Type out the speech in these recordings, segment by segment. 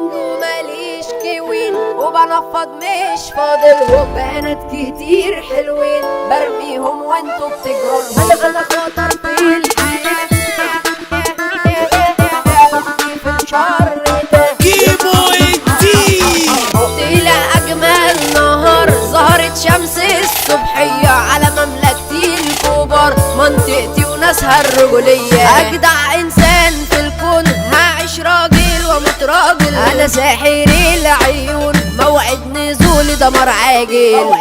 كينجو ماليش كوين وبنفض مش فاضلهم بنات كتير حلوين برميهم وانتوا بتجروا انا خطر في الحياة في الشر ده كيمو الدين طلع اجمل نهار ظهرت شمس الصبحية على مملكتي الكبار منطقتي وناسها الرجولية اجدع انسان في الكون هعيش راجل واموت راجل انا ساحر العيون موعد نزولي دمار عاجل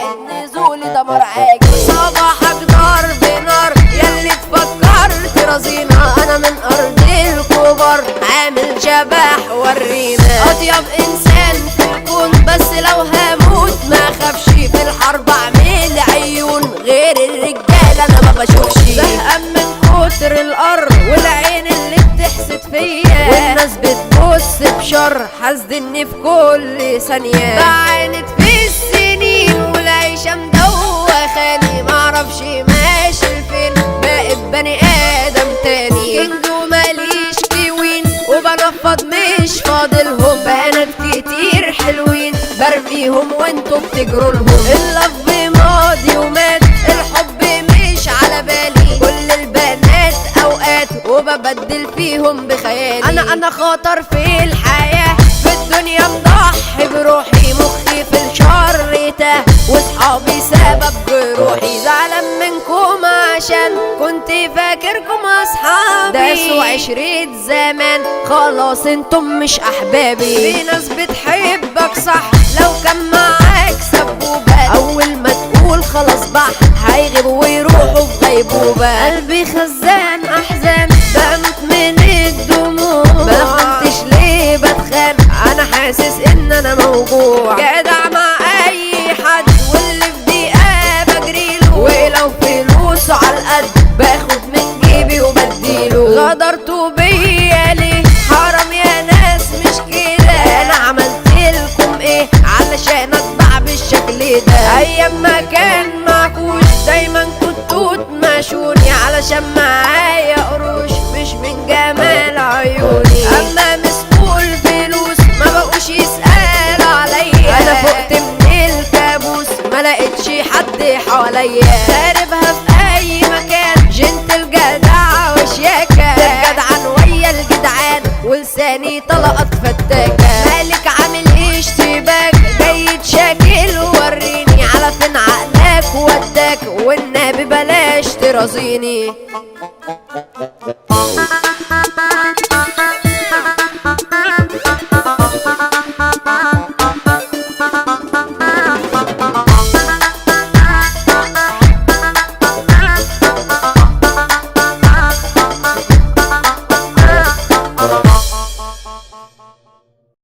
صباحك نار بنار ياللي تفكرت رزينة انا من ارض الكبر عامل شبح ورينا اطيب انسان في الكون بس لو هموت ما خافش في الحرب اعمل عيون غير الرجال انا ما بشوفش زهقان من كتر القر والعين اللي بتحسد فيا والناس بتبص بشر حاسدني في كل ثانية بعاند في السنين والعيشة مدوخاني معرفش ماشي لفين بقيت بني ادم تاني كينجو ماليش كوين وبنفض مش فاضلهم بنات كتير حلوين برميهم وانتوا بتجروا لهم اللف ماضي ومات الحب مش على بالي كل البنات اوقات وببدل فيهم بخيالي انا خطر في الحياة في الدنيا مضحي بروحي مخي في الشر تاه واصحابي سبب جروحي زعلان منكم عشان كنت فاكركم اصحابي داسوا عشرة زمان خلاص انتم مش احبابي في ناس بتحبك صح لو كان معاك سبوبة اول ما تقول خلاص بح هيغيبوا ويروحوا في غيبوبة قلبي خزان احزان بموت من الدموع ما فهمتش ليه بتخان انا حاسس ان انا موجوع جدع مع اي حد واللي في دقيقة بجريله ولو فلوسه على القد باخد من جيبي وبديله غدرتوا بيا ليه حرام يا ناس مش كده انا عملتلكم ايه علشان اطبع بالشكل ده ايام ما كان معكوش دايما كنتوا تمشوني علشان معايا قروش مش من جمال عيوني اما مسؤول فلوس ما بقوش يسألوا عليا انا فقت من الكابوس ما لقيتش حد حواليا ساربها في اي مكان جنتل جدع وشياكة جدعان ويا الجدعان ولساني طلقت فتاكة مالك عامل اشتباك جاي تشاكل وريني على فين عقلك وداك والنبي بلاش ترازيني